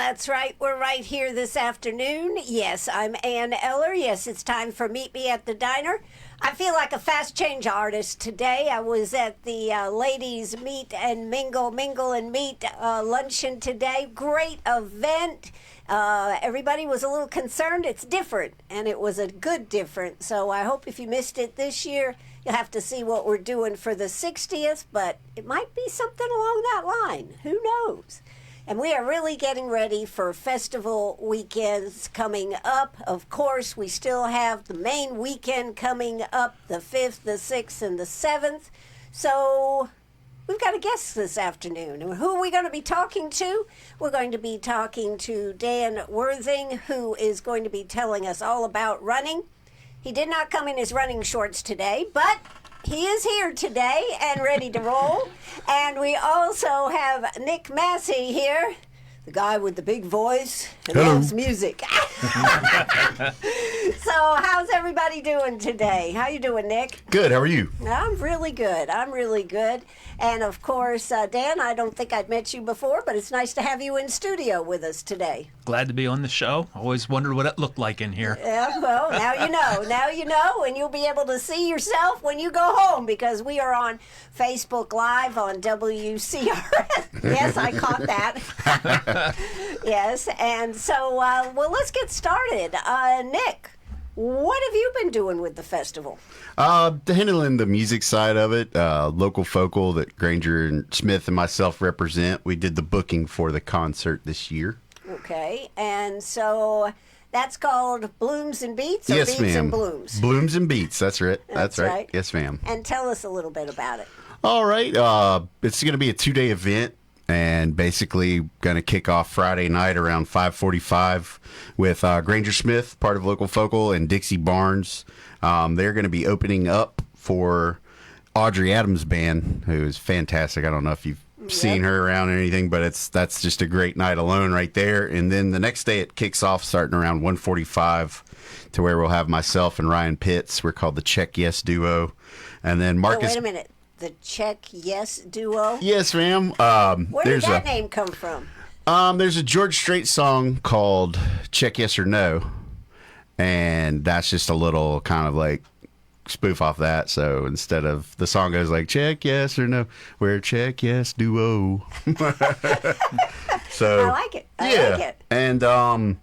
That's right. We're right here this afternoon. Yes, I'm Ann Eller. Yes, it's time for Meet Me at the Diner. I feel like a fast change artist today. I was at the ladies meet and mingle and meet luncheon today. Great event. Everybody was a little concerned. It's different, and it was a good different. So I hope if you missed it this year, you'll have to see what we're doing for the 60th, but it might be something along that line. Who knows? And we are really getting ready for festival weekends coming up. Of course, we still have the main weekend coming up, the 5th, the 6th, and the 7th. So we've got a guest this afternoon. And who are we going to be talking to? We're going to be talking to Dan Worthing, who is going to be telling us all about running. He did not come in his running shorts today, but he is here today and ready to roll. And we also have Nick Massey here, the guy with the big voice and loves music. So how's everybody doing today? How you doing, Nick? Good. How are you? I'm really good. And of course, Dan, I don't think I'd met you before, but it's nice to have you in studio with us today. Glad to be on the show. Always wondered what it looked like in here. Yeah, well, now you know. Now you know, and you'll be able to see yourself when you go home, because we are on Facebook Live on WCRS. Yes, I caught that. Yes, and so, well, let's get started. Nick, what have you been doing with the festival? Handling the music side of it, local focal that Granger and Smith and myself represent. We did the booking for the concert this year. Okay, and so that's called Blooms and Beats, or Yes, Beats ma'am. and Blooms? Blooms and Beats, that's right. That's right. Yes, ma'am. And tell us a little bit about it. All right, it's going to be a 2-day event, and basically going to kick off Friday night around 5:45 with Granger Smith, part of Local Focal, and Dixie Barnes. They're going to be opening up for Audrey Adams' band, who is fantastic. I don't know if you've seen her around or anything, but that's just a great night alone right there. And then the next day it kicks off starting around 1:45 to where we'll have myself and Ryan Pitts. We're called the Check Yes Duo. And then Marcus... Oh, wait a minute. The Check Yes Duo? Yes, ma'am. Where did that name come from? There's a George Strait song called Check Yes or No, and that's just a little kind of like spoof off that. So instead of the song goes like Check Yes or No, we're Check Yes Duo. So I like it. I like it. And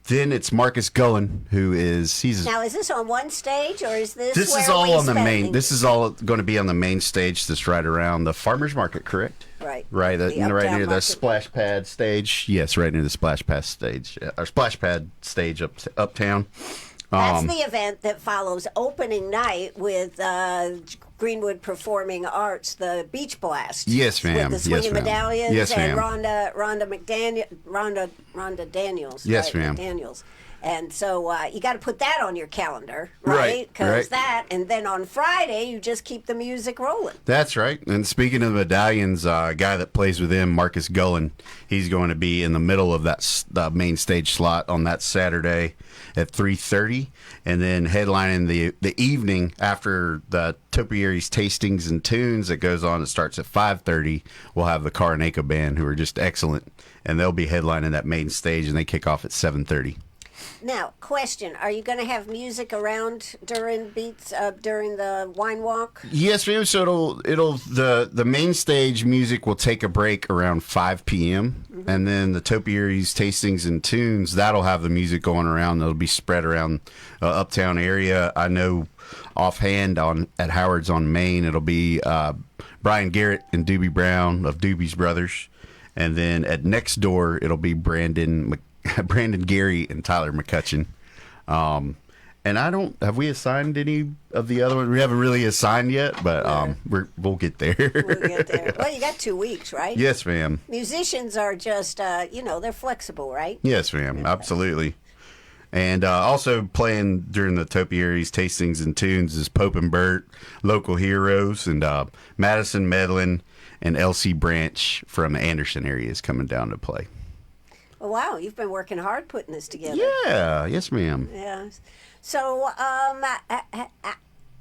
then it's Marcus Gullen, who he's Now, is this on one stage, or is this? This where is all we on the spending? main. This is all going to be on the main stage. That's right around the farmers market, correct? Right. Right. The Right Uptown near the Market. splash pad stage. Yes, right near the splash pad stage. Or splash pad stage uptown. That's the event that follows opening night with Greenwood Performing Arts, the Beach Blast. Yes, ma'am. With the swinging Yes, ma'am. medallions Yes, and ma'am. Rhonda Daniels. Yes, right, ma'am. Daniels. And so you got to put that on your calendar, Right, right? Because right. that, and then on Friday, you just keep the music rolling. That's right. And speaking of medallions, a guy that plays with him, Marcus Gullen, he's going to be in the middle of the main stage slot on that Saturday at 3:30, and then headlining the evening after the Topiary's Tastings and Tunes that goes on. It starts at 5:30. We'll have the Karanaka Band, who are just excellent, and they'll be headlining that main stage, and they kick off at 7:30. Now, question: are you going to have music around during during the wine walk? Yes, ma'am. So the main stage music will take a break around 5 p.m. And then the Topiary's Tastings and Tunes, that'll have the music going around. That'll be spread around uptown area. I know offhand at Howard's on Main, it'll be Brian Garrett and Doobie Brown of Doobie's Brothers, and then at Next Door it'll be Brandon Gary and Tyler McCutcheon. And have we assigned any of the other ones? We haven't really assigned yet, but we'll get there. We'll get there. Well, you got 2 weeks, right? Yes, ma'am. Musicians are just, they're flexible, right? Yes, ma'am. Okay. Absolutely. And also playing during the Topiary's Tastings and Tunes is Pope and Bert, Local Heroes, and Madison Medlin and Elsie Branch from the Anderson area is coming down to play. Oh, wow, you've been working hard putting this together. Yeah, yes, ma'am. Yeah. So,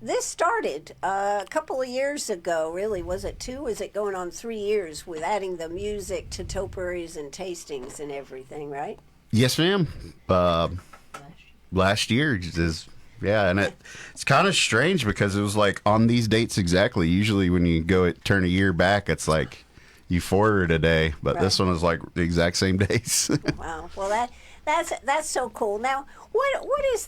this started a couple of years ago, really. Was it 2? Is it going on 3 years with adding the music to topiaries and tastings and everything, right? Yes, ma'am. Last year is yeah, and it's kind of strange because it was like on these dates exactly. Usually when you turn a year back, it's like you forward a day, but Right. this one is like the exact same days. Wow. Well, that's so cool. Now, what is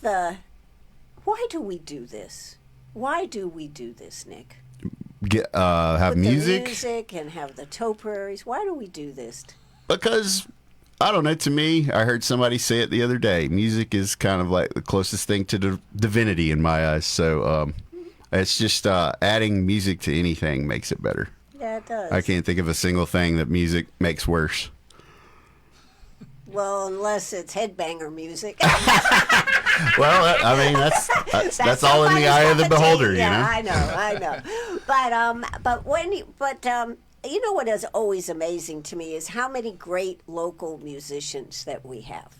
why do we do this? Why do we do this, Nick? Have With music the music and have the topiaries. Why do we do this? because I don't know. To me, I heard somebody say it the other day. Music is kind of like the closest thing to divinity in my eyes. So it's just adding music to anything makes it better. Yeah, it does. I can't think of a single thing that music makes worse. Well, unless it's headbanger music. Well, I mean that's all in the eye of the beholder, Yeah, you know. I know. But you know what is always amazing to me is how many great local musicians that we have.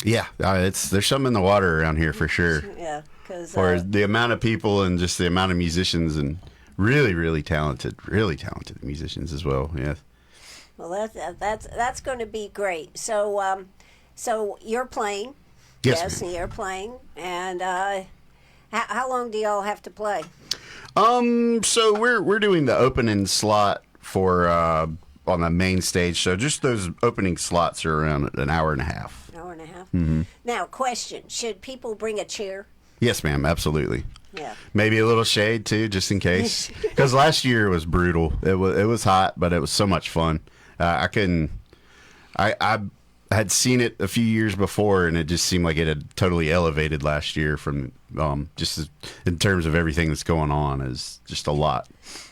Yeah, there's something in the water around here for sure. Yeah, because Or the amount of people and just the amount of musicians and really talented musicians as well. Yeah. well, that's going to be great. So you're playing. Yes, and you're playing. And how long do y'all have to play? So we're doing the opening slot for on the main stage. So just those opening slots are around an hour and a half. Hour and a half. Mm-hmm. Now, question: should people bring a chair? Yes, ma'am. Absolutely. Yeah. Maybe a little shade too, just in case. Because last year was brutal. It was hot, but it was so much fun. I had seen it a few years before, and it just seemed like it had totally elevated last year from just in terms of everything that's going on is just a lot.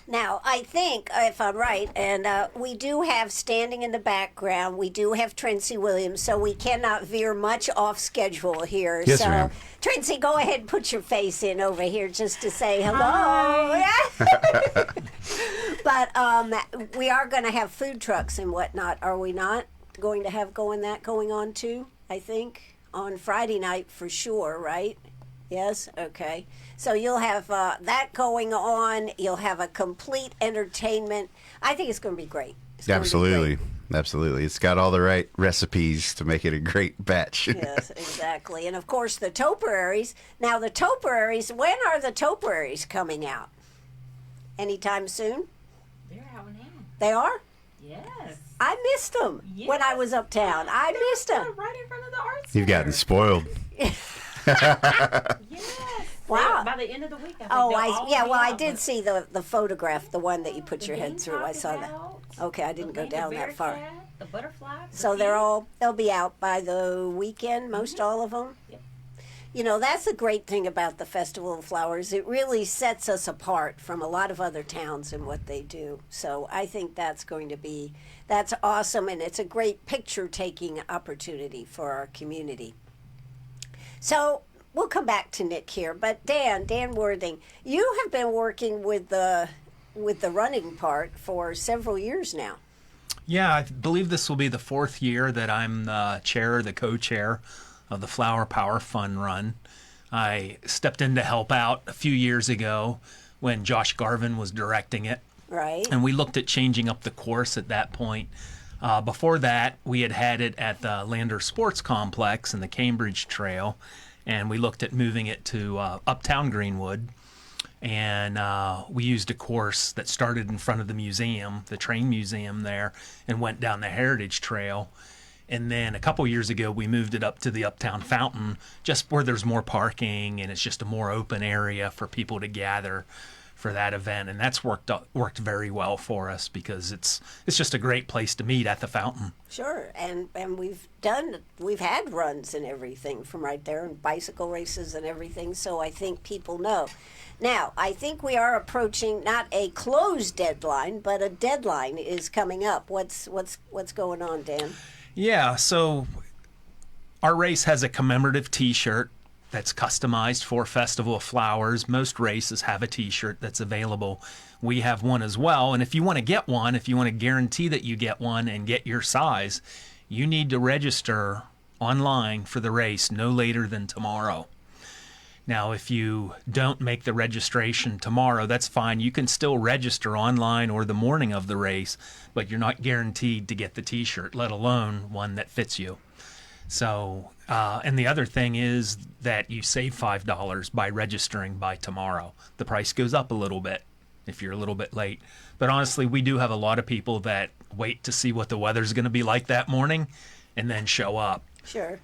Now, I think, if I'm right, and we do have standing in the background, we do have Tracy Williams, so we cannot veer much off schedule here. Yes, so, ma'am. Tracy, go ahead and put your face in over here just to say hello. But we are going to have food trucks and whatnot, are we not? Going to have going on too, I think, on Friday night for sure, right? Yes? Okay. So you'll have that going on. You'll have a complete entertainment. I think it's going to be great. It's gonna be Absolutely. great. Absolutely. It's got all the right recipes to make it a great batch. Yes, exactly. And of course, the topiaries. Now, the topiaries, when are the topiaries coming out? Anytime soon? They're out now. They are? Yes. I missed them when I was uptown. I missed They're them. right in front of the arts. You've gotten spoiled. Yes. Wow. By the end of the week, I think Oh, they'll all be well, I out, did but see the photograph, the one that you put the your head bean through. I talk is saw that. out, Okay, I didn't go the down bear that far. cat, the butterfly. the So bee. they'll be out by the weekend, most all of them. Yep. You know, that's the great thing about the Festival of Flowers. It really sets us apart from a lot of other towns and what they do. So I think that's awesome, and it's a great picture-taking opportunity for our community. So we'll come back to Nick here, but Dan Worthing, you have been working with the running part for several years now. Yeah, I believe this will be the 4th year that I'm the co-chair of the Flower Power Fun Run. I stepped in to help out a few years ago when Josh Garvin was directing it. Right. And we looked at changing up the course at that point. Before that, we had it at the Lander Sports Complex and the Cambridge Trail, and we looked at moving it to Uptown Greenwood. And we used a course that started in front of the museum, the train museum there, and went down the Heritage Trail. And then a couple years ago, we moved it up to the Uptown Fountain, just where there's more parking and it's just a more open area for people to gather for that event. And that's worked very well for us because it's just a great place to meet at the fountain. Sure, and we've had runs and everything from right there, and bicycle races and everything. So I think people know. Now, I think we are approaching not a closed deadline, but a deadline is coming up. What's going on, Dan? Yeah, so our race has a commemorative T-shirt that's customized for Festival of Flowers. Most races have a T-shirt that's available. We have one as well, and if you want to get one, if you want to guarantee that you get one and get your size, you need to register online for the race no later than tomorrow. Now, if you don't make the registration tomorrow, that's fine. You can still register online or the morning of the race, but you're not guaranteed to get the T-shirt, let alone one that fits you. So, and the other thing is that you save $5 by registering by tomorrow. The price goes up a little bit if you're a little bit late. But honestly, we do have a lot of people that wait to see what the weather's going to be like that morning and then show up. Sure.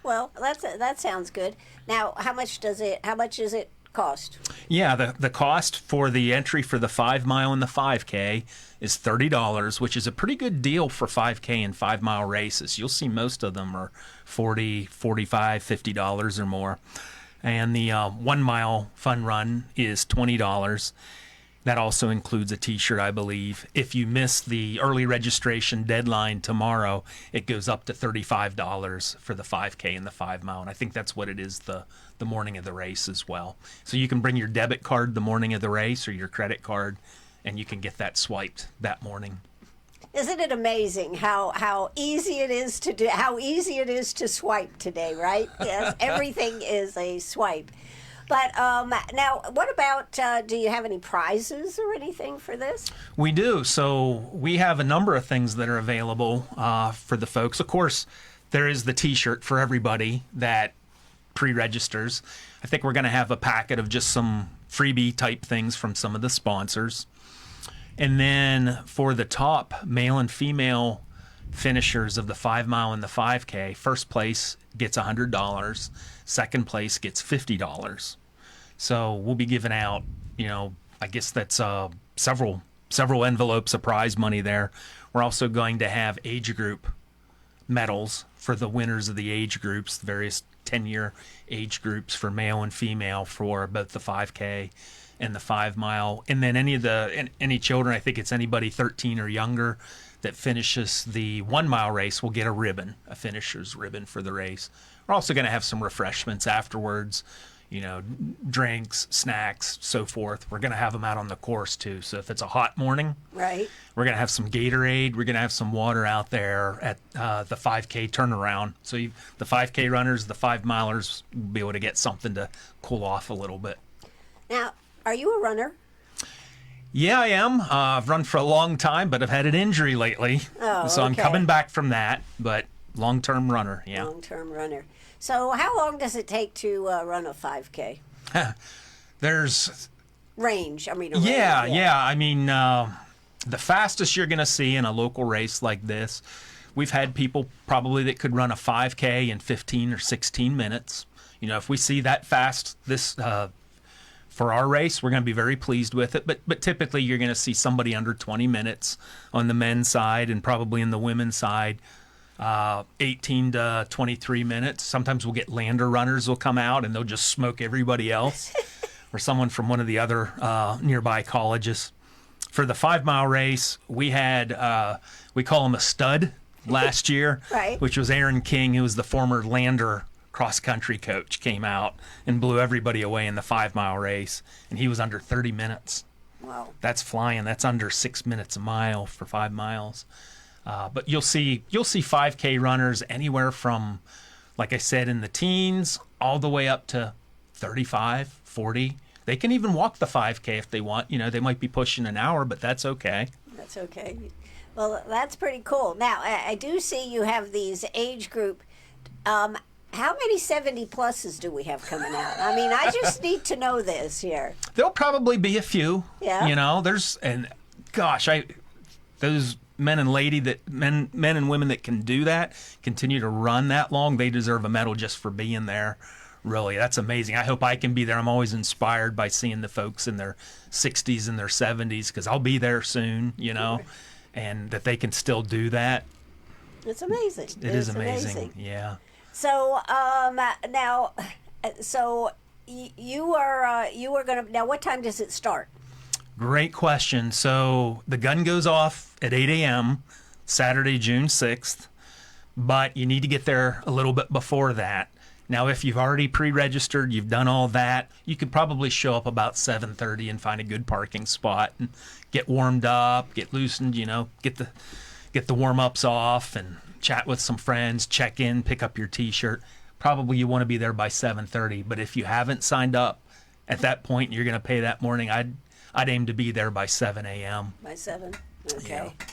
Well, that sounds good. Now, how much does it cost? Yeah, the cost for the entry for the 5 mile and the 5K is $30, which is a pretty good deal for 5K and 5 mile races. You'll see most of them are $40, $45, $50 or more. And the 1 mile fun run is $20. That also includes a T-shirt, I believe. If you miss the early registration deadline tomorrow, it goes up to $35 for the 5K and the 5 mile. And I think that's what it is the morning of the race as well. So you can bring your debit card the morning of the race or your credit card, and you can get that swiped that morning. Isn't it amazing how easy it is to do? How easy it is to swipe today, right? Yes, everything is a swipe. But now, what about, do you have any prizes or anything for this? We do. So we have a number of things that are available for the folks. Of course, there is the T-shirt for everybody that pre-registers. I think we're going to have a packet of just some freebie type things from some of the sponsors. And then for the top male and female finishers of the 5 mile and the 5K, first place gets $100. Second place gets $50. So we'll be giving out, I guess that's several envelopes of prize money there. We're also going to have age group medals for the winners of the age groups, the various 10-year age groups for male and female for both the 5K and the 5 mile. And then any children, I think it's anybody 13 or younger that finishes the 1 mile race will get a ribbon, a finisher's ribbon for the race. We're also going to have some refreshments afterwards, drinks, snacks, so forth. We're going to have them out on the course too. So if it's a hot morning, right, we're going to have some Gatorade. We're going to have some water out there at the 5K turnaround. So the 5K runners, the 5 milers will be able to get something to cool off a little bit. Now, are you a runner? Yeah, I am. I've run for a long time, but I've had an injury lately. Oh, so I'm okay. coming back from that, but long-term runner, yeah. Long-term runner. So how long does it take to run a 5K? There's... Range. I mean, Yeah. I mean, the fastest you're going to see in a local race like this, we've had people probably that could run a 5K in 15 or 16 minutes. If we see that fast this for our race, we're going to be very pleased with it. But typically you're going to see somebody under 20 minutes on the men's side and probably in the women's side, 18 to 23 minutes. Sometimes we'll get lander runners will come out and they'll just smoke everybody else or someone from one of the other nearby colleges. For the 5 mile race, we had, we call him a stud last year, right, which was Aaron King, who was the former lander cross-country coach, came out and blew everybody away in the 5 mile race, and he was under 30 minutes. Wow. That's flying. That's under 6 minutes a mile for 5 miles. But you'll see 5K runners anywhere from, like I said, in the teens all the way up to 35, 40. They can even walk the 5K if they want. They might be pushing an hour, but that's okay. That's okay. Well, that's pretty cool. Now, I do see you have these age group. How many 70 pluses do we have coming out? I mean, I just need to know this here. There'll probably be a few. Yeah. Those men and women that can do that, continue to run that long, they deserve a medal just for being there. Really, that's amazing. I hope I can be there. I'm always inspired by seeing the folks in their 60s and their 70s because I'll be there soon, and that they can still do that. It's amazing. It is amazing. Yeah. So now, you are gonna now. What time does it start? Great question. So the gun goes off at 8 a.m. Saturday, June 6th, but you need to get there a little bit before that. Now, if you've already pre-registered, you've done all that, you could probably show up about 7:30 and find a good parking spot and get warmed up, get loosened, get the warm-ups off and chat with some friends, check in, pick up your T-shirt. probably you want to be there by 7:30. But if you haven't signed up at that point, and you're going to pay that morning, I'd aim to be there by 7 a.m. By 7? Okay. Yeah.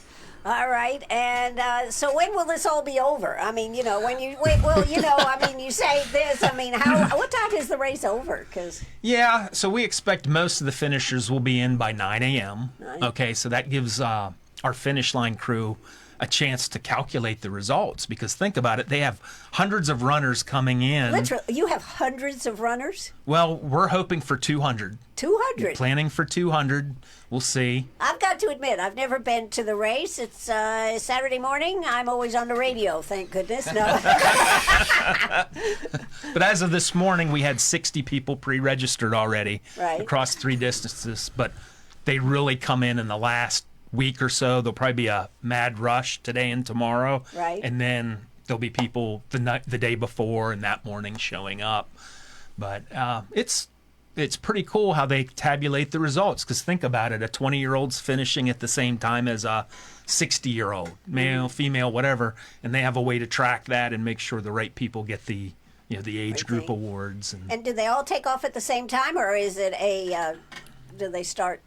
All right, and so when will this all be over? I mean, when you wait, well, I mean, you say this. I mean, what time is the race over? Because Yeah, so we expect most of the finishers will be in by 9 a.m. Nine. Okay, so that gives our finish line crew a chance to calculate the results, because think about it, they have hundreds of runners coming in. literally, you have hundreds of runners. Well, we're hoping for 200. 200. Planning for 200. We'll see. I've got to admit, I've never been to the race. It's Saturday morning. I'm always on the radio, thank goodness. No. But as of this morning, we had 60 people pre-registered already Right. across 3 distances. But they really come in the last week or so. There'll probably be a mad rush today and tomorrow. Right. And then there'll be people the day before and that morning showing up. But it's pretty cool how they tabulate the results, because think about it, a 20-year-old's finishing at the same time as a 60-year-old, male, female, whatever, and they have a way to track that and make sure the right people get the age Right group thing. awards. And do they all take off at the same time, or is it do they start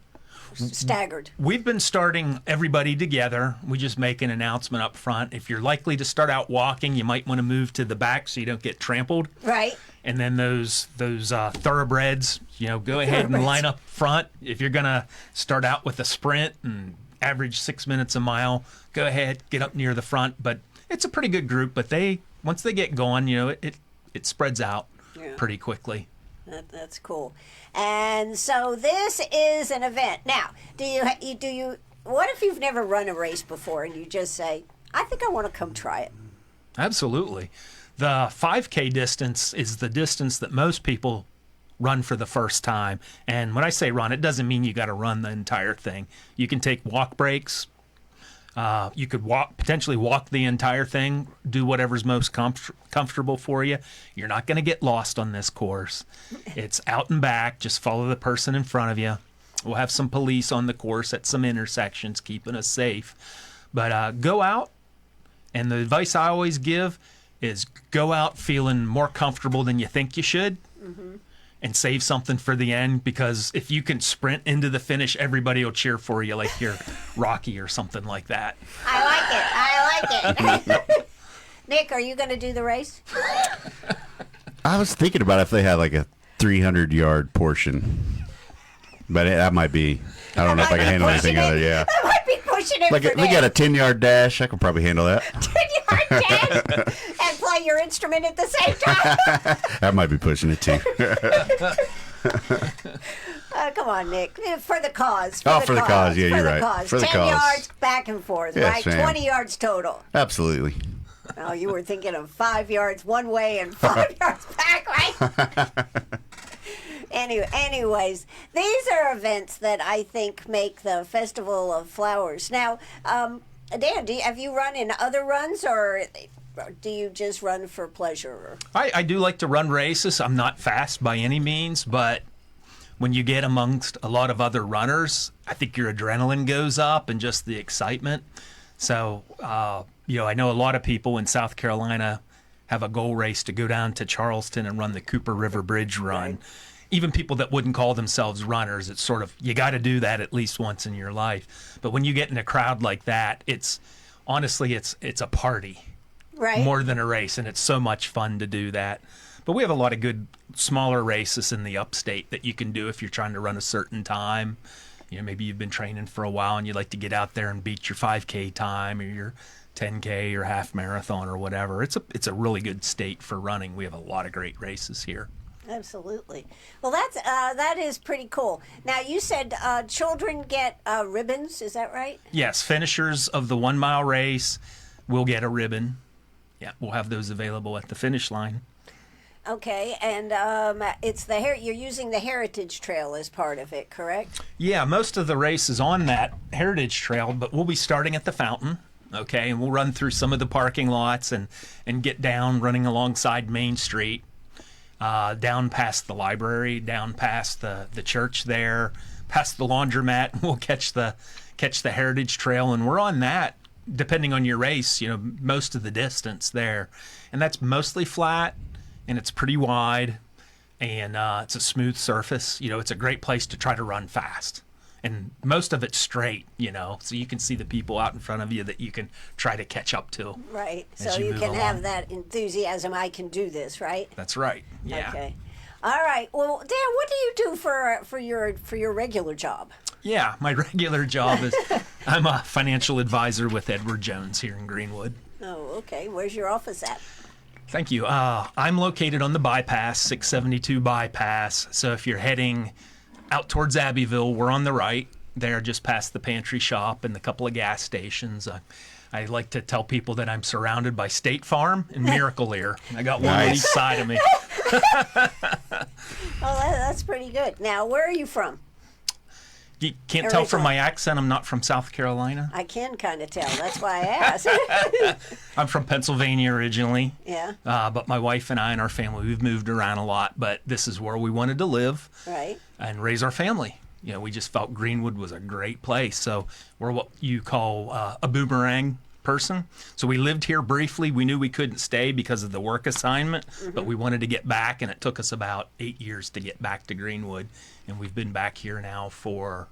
staggered? We've been starting everybody together. We just make an announcement up front. If you're likely to start out walking, you might want to move to the back so you don't get trampled. Right. And then those thoroughbreds, go ahead and Thoroughbreds. line up front. If you're going to start out with a sprint and average 6 minutes a mile, go ahead, get up near the front. But it's a pretty good group. But once they get going, it spreads out Yeah. pretty quickly. That's cool. And so this is an event. Now, do you? What if you've never run a race before and you just say, "I think I want to come try it"? Absolutely. The 5K distance is the distance that most people run for the first time. And when I say run, it doesn't mean you got to run the entire thing. You can take walk breaks. You could potentially walk the entire thing, do whatever's most comfortable for you. You're not going to get lost on this course. It's out and back. Just follow the person in front of you. We'll have some police on the course at some intersections, keeping us safe. But go out, and the advice I always give is go out feeling more comfortable than you think you should. And save something for the end, because if you can sprint into the finish, everybody will cheer for you like you're Rocky or something like that. I like it. Nick, are you going to do the race? I was thinking about if they had like a 300-yard portion, but that might be. I don't know if I can handle anything other. Yeah, I might be pushing it. like for if we got a 10-yard dash, I could probably handle that. 10-yard dash and play your instrument at the same time. That might be pushing it too. Come on, Nick. For the cause. For the cause. Yeah, for you're the right. Cause. For the 10 cause. yards back and forth, Yes, right? ma'am. 20 yards total. Absolutely. Oh, you were thinking of 5 yards one way and 5 yards back, right? Anyways, these are events that I think make the Festival of Flowers. Now, Dan, have you run in other runs, or do you just run for pleasure? I do like to run races. I'm not fast by any means, but when you get amongst a lot of other runners, I think your adrenaline goes up and just the excitement. So, I know a lot of people in South Carolina have a goal race to go down to Charleston and run the Cooper River Bridge run. Right. Even people that wouldn't call themselves runners, it's sort of, you got to do that at least once in your life. But when you get in a crowd like that, it's a party. Right. More than a race, and it's so much fun to do that. But we have a lot of good smaller races in the upstate that you can do if you're trying to run a certain time. Maybe you've been training for a while and you'd like to get out there and beat your 5K time or your 10K or half marathon or whatever. It's a really good state for running. We have a lot of great races here. Absolutely. Well, that is pretty cool. Now, you said children get ribbons. Is that right? Yes, finishers of the 1 mile race will get a ribbon. Yeah, we'll have those available at the finish line. Okay, and it's you're using the Heritage Trail as part of it, correct? Yeah, most of the race is on that Heritage Trail, but we'll be starting at the fountain, okay? And we'll run through some of the parking lots and get down running alongside Main Street, down past the library, down past the church there, past the laundromat. We'll catch the Heritage Trail, and we're on that, depending on your race, most of the distance there. And that's mostly flat. and it's pretty wide, and it's a smooth surface. It's a great place to try to run fast. And most of it's straight, so you can see the people out in front of you that you can try to catch up to. Right. as So you move can along. have that enthusiasm. I can do this, right? That's right. Yeah. Okay. All right. Well, Dan, what do you do for your regular job? Yeah, my regular job is I'm a financial advisor with Edward Jones here in Greenwood. Oh, okay. Where's your office at? Thank you. I'm located on the bypass, 672 bypass. So if you're heading out towards Abbeville, we're on the right there, just past the pantry shop and a couple of gas stations. I like to tell people that I'm surrounded by State Farm and Miracle Ear. I got one on each side of me. Oh, that's pretty good. Now, where are you from? You can't tell from Originally. my accent I'm not from South Carolina. I can kind of tell. That's why I asked. I'm from Pennsylvania originally. Yeah. But my wife and I and our family, we've moved around a lot, but this is where we wanted to live Right. and raise our family. We just felt Greenwood was a great place. So we're what you call a boomerang person. So we lived here briefly. We knew we couldn't stay because of the work assignment, but we wanted to get back, and it took us about 8 years to get back to Greenwood. And we've been back here now for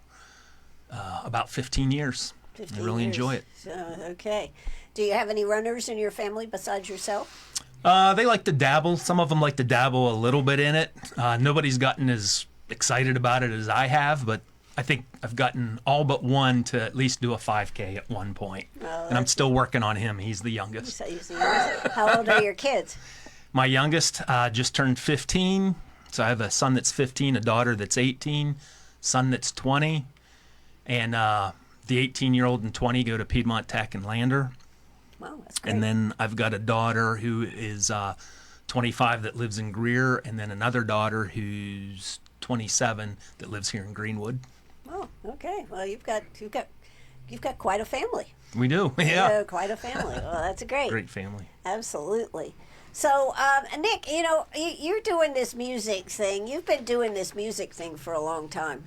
about 15 years. 15 I really years. enjoy it. So, okay. Do you have any runners in your family besides yourself? They like to dabble. Some of them like to dabble a little bit in it. Nobody's gotten as excited about it as I have, but I think I've gotten all but one to at least do a 5K at one point. And I'm still working on him. He's the youngest. So you see, how old are your kids? My youngest just turned 15. So I have a son that's 15, a daughter that's 18, son that's 20. And the 18-year-old and 20 go to Piedmont Tech and Lander. Wow, that's great. And then I've got a daughter who is 25 that lives in Greer, and then another daughter who's 27 that lives here in Greenwood. Oh, okay. Well, you've got quite a family. We do, yeah. Quite a family. Well, that's great. Great family. Absolutely. So, Nick, you're doing this music thing. You've been doing this music thing for a long time.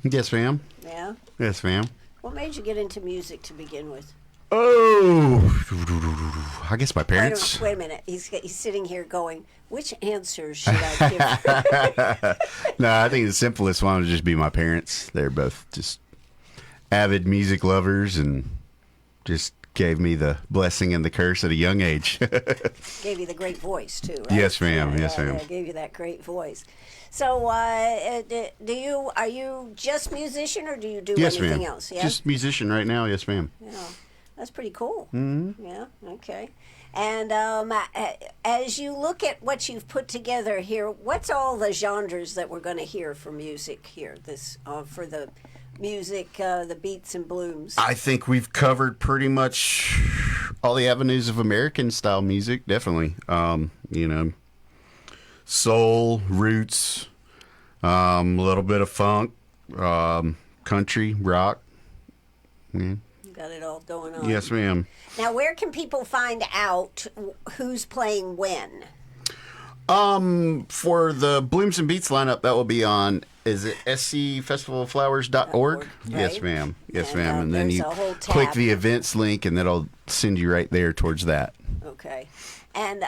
Yes, ma'am. Yeah. Yes, ma'am. What made you get into music to begin with? Oh, I guess my parents. Wait a minute. He's sitting here going, which answers should I give? No, I think the simplest one would just be my parents. They're both just avid music lovers and just gave me the blessing and the curse at a young age. Gave you the great voice too, right? Yes, ma'am. Yes, ma'am. Yeah, gave you that great voice. So, are you just musician, or do you do Yes, anything ma'am. else? Yeah, Just musician right now. Yes, ma'am. yeah, that's pretty cool. Mm-hmm. Yeah, okay. And as you look at what you've put together here, what's all the genres that we're going to hear for music here? This for the music, the beats and blooms. I think we've covered pretty much all the avenues of American style music. Definitely, soul, roots, a little bit of funk, country, rock. Yeah. You got it all going on. Yes, ma'am. Now, where can people find out who's playing when? For the Blooms and Beats lineup, that will be on, is it scfestivalflowers.org? Right. Yes, ma'am. Yes, And, ma'am. And then there's you a whole click tab. the events link, and that'll send you right there towards that. Okay. And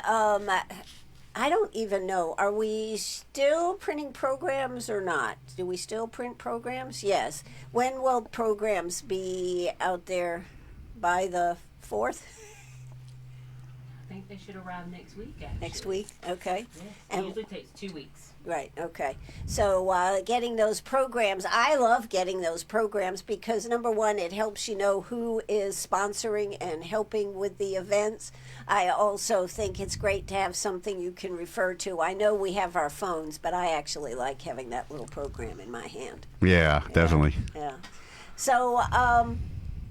I don't even know. Are we still printing programs or not? Do we still print programs? Yes. When will programs be out there? By the 4th? I think they should arrive next week, actually. Next week? Okay. Yes. It And- usually takes 2 weeks. Right, okay. So getting those programs, I love getting those programs because number one, it helps you know who is sponsoring and helping with the events. I also think it's great to have something you can refer to. I know we have our phones, but I actually like having that little program in my hand. Yeah, definitely. Yeah. So,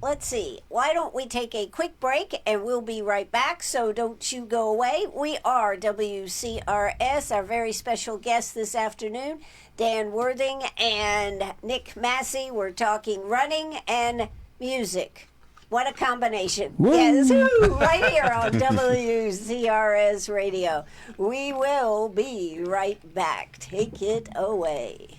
let's see. Why don't we take a quick break and we'll be right back. So don't you go away. We are WCRS. Our very special guest this afternoon, Dan Worthing and Nick Massey. We're talking running and music. What a combination. Yes, right here on WCRS Radio. We will be right back. Take it away.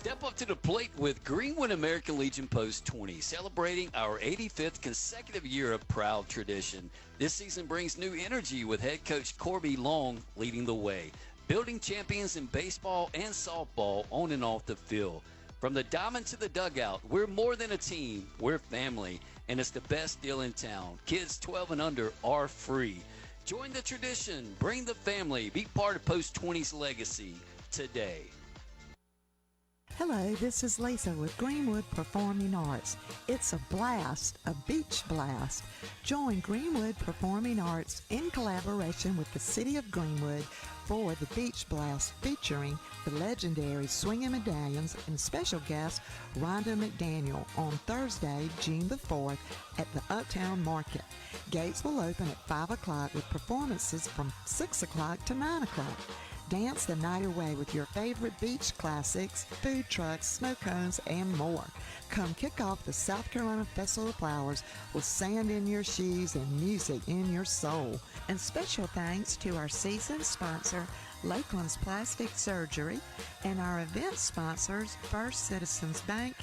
Step up to the plate with Greenwood American Legion Post 20, celebrating our 85th consecutive year of proud tradition. This season brings new energy with head coach Corby Long leading the way, building champions in baseball and softball on and off the field. From the diamond to the dugout, we're more than a team, we're family, and it's the best deal in town. Kids 12 and under are free. Join the tradition, bring the family, be part of Post 20's legacy today. Hello, this is Lisa with Greenwood Performing Arts. It's a blast, a beach blast. Join Greenwood Performing Arts in collaboration with the City of Greenwood for the Beach Blast featuring the legendary Swingin' Medallions and special guest Rhonda McDaniel on Thursday, June the 4th at the Uptown Market. Gates will open at 5 o'clock with performances from 6 o'clock to 9 o'clock. Dance the night away with your favorite beach classics, food trucks, snow cones, and more. Come kick off the South Carolina Festival of Flowers with sand in your shoes and music in your soul. And special thanks to our season sponsor, Lakeland's Plastic Surgery, and our event sponsors, First Citizens Bank,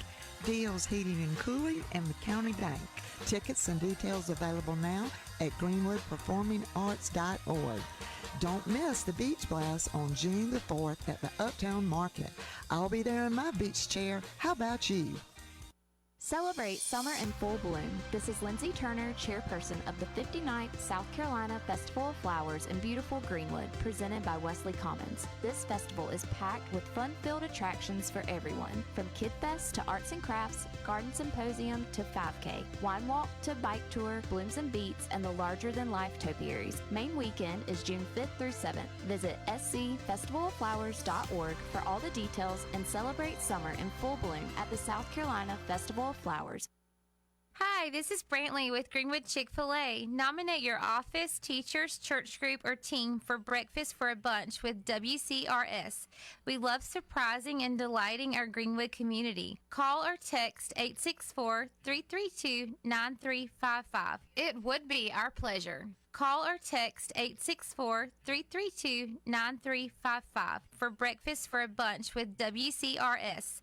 Deals Heating and Cooling, and the County Bank. Tickets and details available now at greenwoodperformingarts.org. Don't miss the Beach Blast on June the 4th at the Uptown Market. I'll be there in my beach chair. How about you? Celebrate summer in full bloom. This is Lindsay Turner, chairperson of the 59th South Carolina Festival of Flowers in beautiful Greenwood, presented by Wesley Commons. This festival is packed with fun-filled attractions for everyone, from Kid Fest to arts and crafts, garden symposium to 5K, wine walk to bike tour, blooms and beats, and the larger-than-life topiaries. Main weekend is June 5th through 7th. Visit scfestivalofflowers.org for all the details and celebrate summer in full bloom at the South Carolina Festival of Flowers. Hi, this is Brantley with Greenwood Chick-fil-A. Nominate your office, teachers, church group, or team for Breakfast for a Bunch with WCRS. We love surprising and delighting our Greenwood community. Call or text 864-332-9355. It would be our pleasure. Call or text 864-332-9355 for Breakfast for a Bunch with WCRS.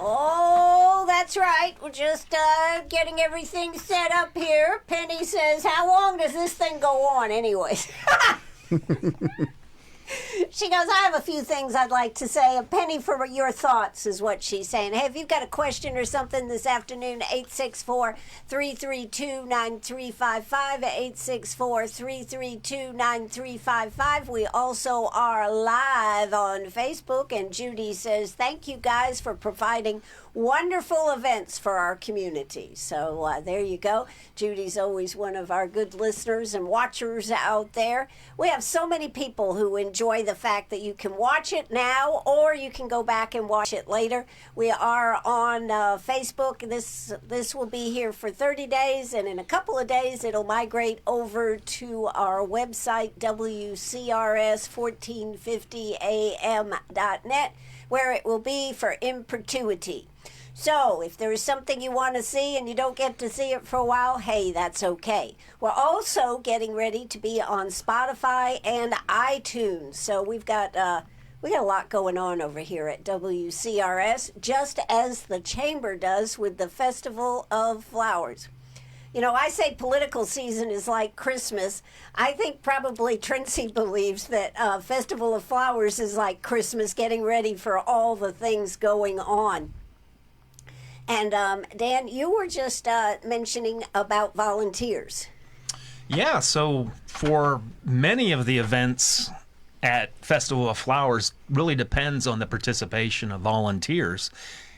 Oh, that's right. We're just getting everything set up here. Penny says, how long does this thing go on anyways? She goes, I have a few things I'd like to say. A penny for your thoughts is what she's saying. Hey, if you've got a question or something this afternoon, 864-332-9355, 864-332-9355. We also are live on Facebook, and Judy says, thank you guys for providing wonderful events for our community. So there you go. Judy's always one of our good listeners and watchers out there. We have so many people who enjoy the fact that you can watch it now or you can go back and watch it later. We are on Facebook. This will be here for 30 days, and in a couple of days it'll migrate over to our website, WCRS1450am.net, where it will be for in perpetuity. So if there is something you want to see and you don't get to see it for a while, hey, that's okay. We're also getting ready to be on Spotify and iTunes. So we've got a lot going on over here at WCRS, just as the Chamber does with the Festival of Flowers. You know, I say political season is like Christmas. I think probably Trincy believes that Festival of Flowers is like Christmas, getting ready for all the things going on. And Dan, you were just mentioning about volunteers. Yeah, so for many of the events at Festival of Flowers really depends on the participation of volunteers.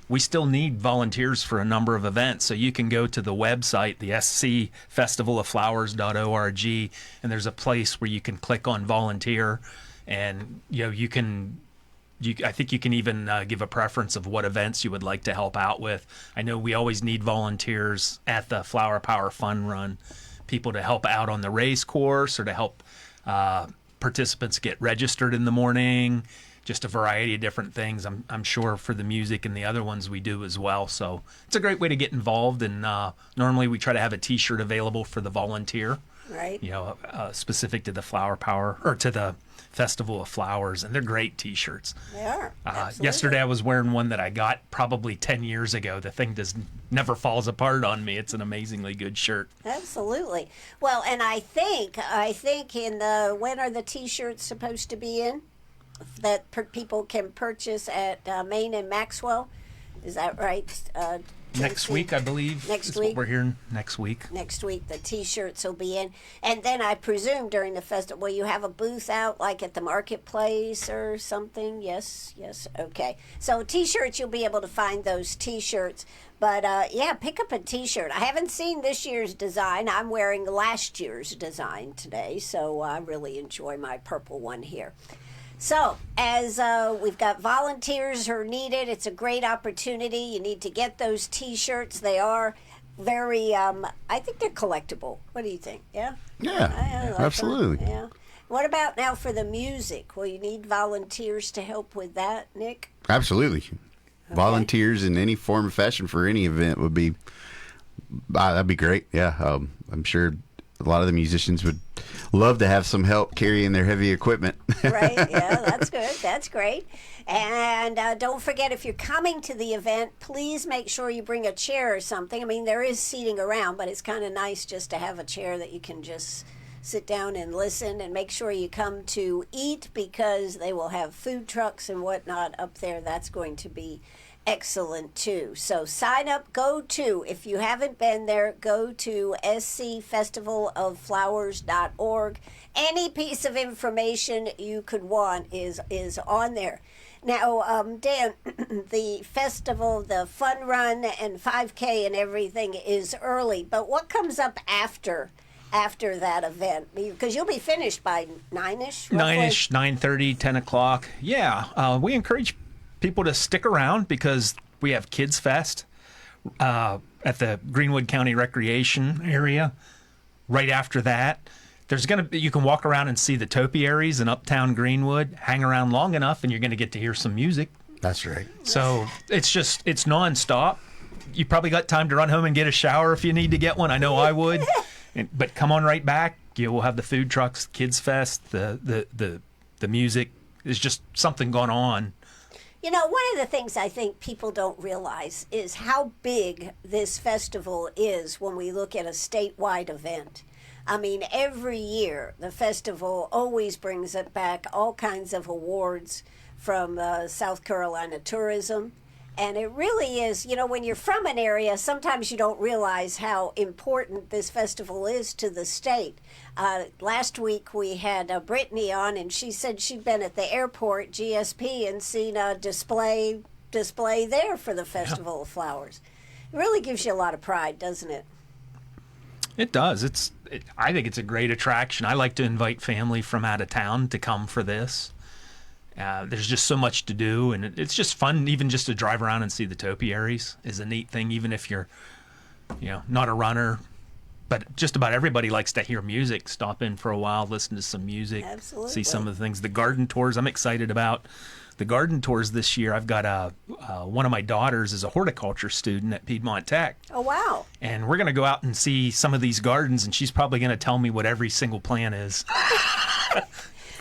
We still need volunteers for a number of events, so you can go to the website, the scfestivalofflowers.org, and there's a place where you can click on volunteer, and you can I think you can even give a preference of what events you would like to help out with. I know we always need volunteers at the Flower Power Fun Run, people to help out on the race course or to help participants get registered in the morning, just a variety of different things. I'm sure for the music and the other ones we do as well. So it's a great way to get involved. And normally we try to have a T-shirt available for the volunteer, right? Specific to the Flower Power or to the Festival of Flowers, and they're great T-shirts. They are. Yesterday I was wearing one that I got probably 10 years ago. The thing never falls apart on me. It's an amazingly good shirt. Absolutely. Well, and I think in the when are the T-shirts supposed to be in? That people can purchase at Maine and Maxwell. Is that right? Next week, I believe. Next week. week. What we're hearing next week. Next week, the T-shirts will be in. And then I presume during the festival, will you have a booth out like at the marketplace or something? Yes. Okay. So T-shirts, you'll be able to find those T-shirts. But yeah, pick up a T-shirt. I haven't seen this year's design. I'm wearing last year's design today, so I really enjoy my purple one here. So, as we've got volunteers who are needed, it's a great opportunity. You need to get those T-shirts. They are very, I think they're collectible. What do you think? Yeah? Yeah, I like absolutely. them. Yeah. What about now for the music? Will you need volunteers to help with that, Nick? Absolutely. Okay. Volunteers in any form or fashion for any event would be, that'd be great. Yeah, I'm sure a lot of the musicians would love to have some help carrying their heavy equipment. Right, yeah, that's good. That's great. And don't forget, if you're coming to the event, please make sure you bring a chair or something. I mean, there is seating around, but it's kind of nice just to have a chair that you can just sit down and listen, and make sure you come to eat, because they will have food trucks and whatnot up there. That's going to be excellent too. So sign up, if you haven't been there, go to scfestivalofflowers.org. Any piece of information you could want is on there. Now, Dan, the festival, the fun run and 5K and everything is early, but what comes up after that event? Because you'll be finished by 9-ish? 9-ish, 9:30, 10 o'clock. Yeah, we encourage people to stick around because we have Kids Fest at the Greenwood County Recreation area. Right after that, you can walk around and see the topiaries in Uptown Greenwood. Hang around long enough, and you're going to get to hear some music. That's right. So it's nonstop. You probably got time to run home and get a shower if you need to get one. I know I would. But come on right back. We'll have the food trucks, Kids Fest, the music. There's just something going on. You know, one of the things I think people don't realize is how big this festival is when we look at a statewide event. I mean, every year the festival always brings it back all kinds of awards from South Carolina tourism. And it really is, when you're from an area, sometimes you don't realize how important this festival is to the state. Last week we had Brittany on, and she said she'd been at the airport, GSP, and seen a display there for the Festival of Flowers. It really gives you a lot of pride, doesn't it? It does. I think it's a great attraction. I like to invite family from out of town to come for this. There's just so much to do, and it's just fun. Even just to drive around and see the topiaries is a neat thing, even if you're, not a runner. But just about everybody likes to hear music. Stop in for a while, listen to some music, Absolutely. See some of the things. The garden tours, I'm excited about. The garden tours this year, I've got one of my daughters is a horticulture student at Piedmont Tech. Oh, wow. And we're going to go out and see some of these gardens, and she's probably going to tell me what every single plant is.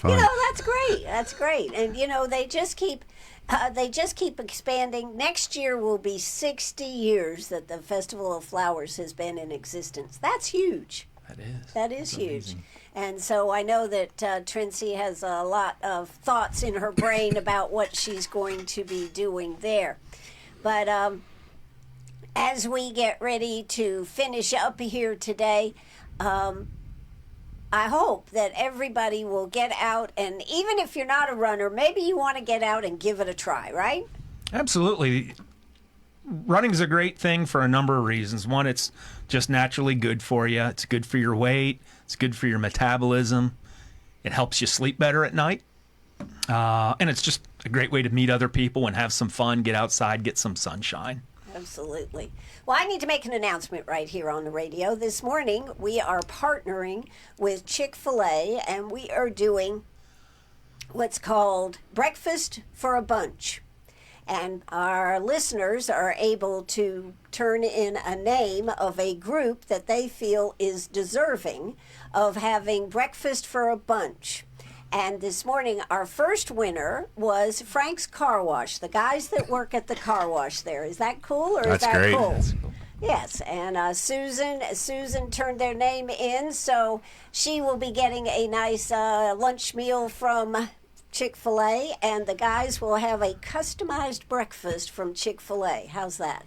That's great. That's great. And they just keep expanding. Next year will be 60 years that the Festival of Flowers has been in existence. That's huge. That is huge. Amazing. And so I know that Trincy has a lot of thoughts in her brain about what she's going to be doing there. But as we get ready to finish up here today, I hope that everybody will get out, and even if you're not a runner, maybe you want to get out and give it a try, right? Absolutely. Running's a great thing for a number of reasons. One, it's just naturally good for you. It's good for your weight. It's good for your metabolism. It helps you sleep better at night. And it's just a great way to meet other people and have some fun, get outside, get some sunshine. Absolutely. Well, I need to make an announcement right here on the radio. This morning, we are partnering with Chick-fil-A, and we are doing what's called Breakfast for a Bunch. And our listeners are able to turn in a name of a group that they feel is deserving of having breakfast for a bunch. And this morning, our first winner was Frank's Car Wash, the guys that work at the car wash there. Is that cool, or That's is that great. cool? That's cool. Yes, and Susan turned their name in, so she will be getting a nice lunch meal from Chick-fil-A, and the guys will have a customized breakfast from Chick-fil-A. How's that?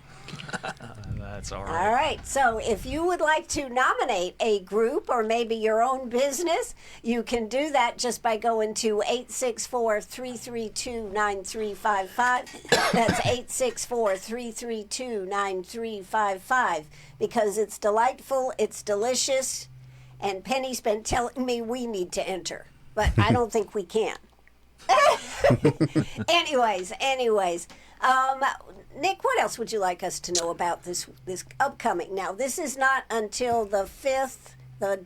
That's all right. All right, so if you would like to nominate a group or maybe your own business, you can do that just by going to 864-332-9355. That's 864-332-9355, because it's delightful, it's delicious, and Penny's been telling me we need to enter, but I don't think we can. anyways, Nick, what else would you like us to know about this upcoming? Now, this is not until the 5th. The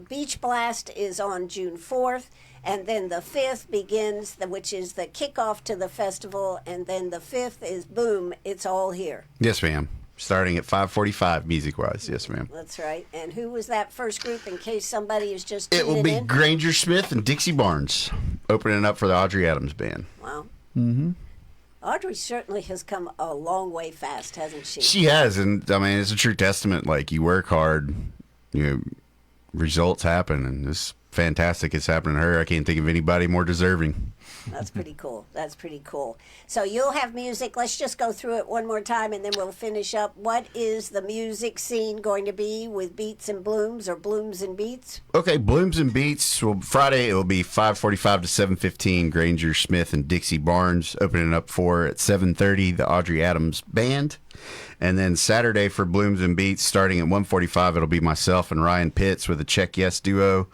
Beach Blast is on June 4th, and then the 5th begins, which is the kickoff to the festival, and then the 5th is boom, it's all here. Yes, ma'am. Starting at 5:45 music-wise. Yes, ma'am. That's right. And who was that first group, in case somebody is just It will tuning be in? Granger Smith and Dixie Barnes opening up for the Audrey Adams Band. Wow. Mm-hmm. Audrey certainly has come a long way fast, hasn't she? She has, and I mean, it's a true testament. Like, you work hard, results happen, and it's fantastic. It's happening to her. I can't think of anybody more deserving. That's pretty cool. That's pretty cool. So you'll have music. Let's just go through it one more time, and then we'll finish up. What is the music scene going to be with Beats and Blooms, or Blooms and Beats? Okay, Blooms and Beats. Well, Friday it will be 5:45 to 7:15. Granger Smith and Dixie Barnes opening up for at 7:30 the Audrey Adams Band, and then Saturday for Blooms and Beats starting at 1:45 it'll be myself and Ryan Pitts with a Check Yes duo,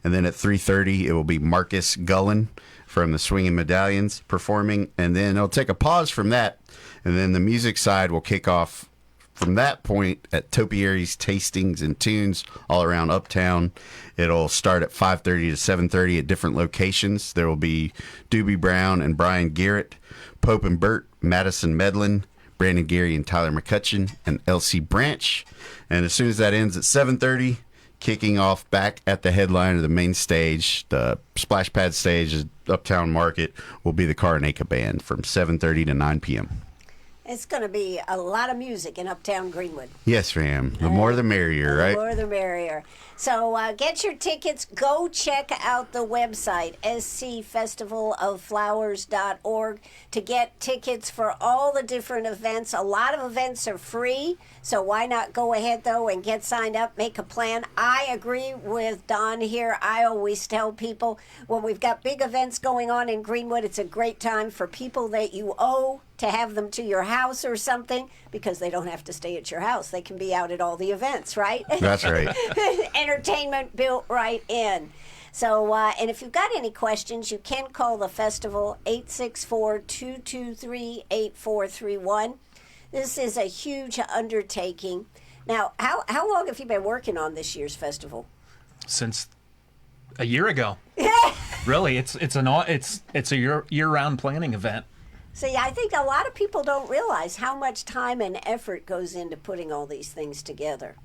and then at 3:30 it will be Marcus Gullen from the Swinging Medallions performing, and then it'll take a pause from that, and then the music side will kick off from that point at Topiary's Tastings and Tunes all around Uptown. It'll start at 5:30 to 7:30 at different locations. There will be Doobie Brown and Brian Garrett, Pope and Bert, Madison Medlin, Brandon Gary and Tyler McCutcheon, and Elsie Branch. And as soon as that ends at 7:30, kicking off back at the headline of the main stage, the splash pad stage, Uptown Market, will be the Karanaka Band from 7:30 to 9 p.m. It's going to be a lot of music in Uptown Greenwood. Yes, ma'am. The more the merrier, right? The more the merrier. So get your tickets. Go check out the website, scfestivaloflowers.org, to get tickets for all the different events. A lot of events are free, so why not go ahead, though, and get signed up, make a plan. I agree with Don here. I always tell people when we've got big events going on in Greenwood, it's a great time for people that you owe to have them to your house or something, because they don't have to stay at your house. They can be out at all the events, right? That's right. Entertainment built right in. So, and if you've got any questions, you can call the festival, 864-223-8431. This is a huge undertaking. Now, how long have you been working on this year's festival? Since a year ago. Really, it's a year-round planning event. See, I think a lot of people don't realize how much time and effort goes into putting all these things together.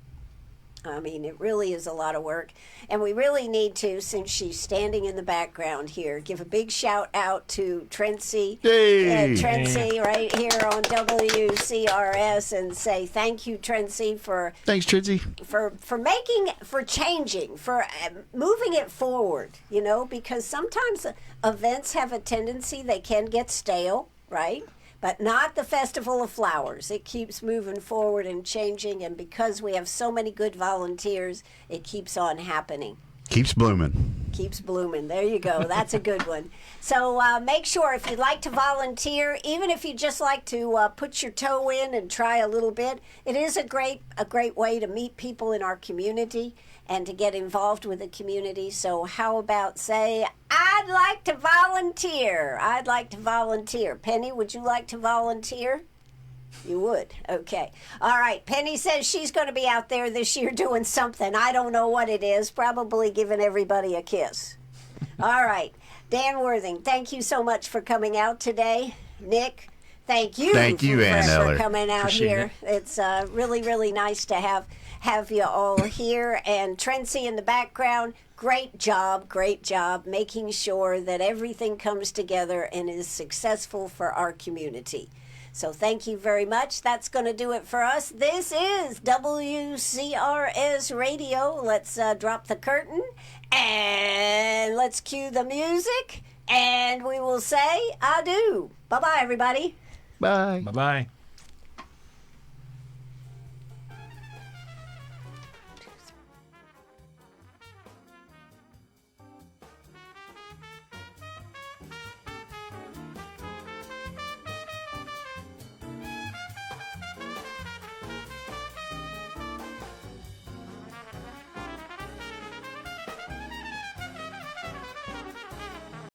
I mean, it really is a lot of work. And we really need to, since she's standing in the background here, give a big shout out to Trency. Yay! Trency right here on WCRS, and say thank you, Trency, for Thanks, Trinzy. for changing, for moving it forward, because sometimes events have a tendency, they can get stale, right? But not the Festival of Flowers. It keeps moving forward and changing, and because we have so many good volunteers, it keeps on happening. Keeps blooming. Keeps blooming. There you go. That's a good one. So make sure, if you'd like to volunteer, even if you just like to put your toe in and try a little bit, it is a great way to meet people in our community and to get involved with the community. So how about say, I I'd like to volunteer. I'd like to volunteer. Penny, would you like to volunteer? You would. Okay. All right. Penny says she's going to be out there this year doing something. I don't know what it is. Probably giving everybody a kiss. All right. Dan Worthing, thank you so much for coming out today. Nick, thank you. Thank you, Ann for Eller. coming out Appreciate here. It's really, really nice to have you all here. And Trency in the background, great job making sure that everything comes together and is successful for our community. So thank you very much. That's going to do it for us. This is WCRS Radio. Let's drop the curtain and let's cue the music. And we will say adieu. Bye-bye, everybody. Bye. Bye-bye.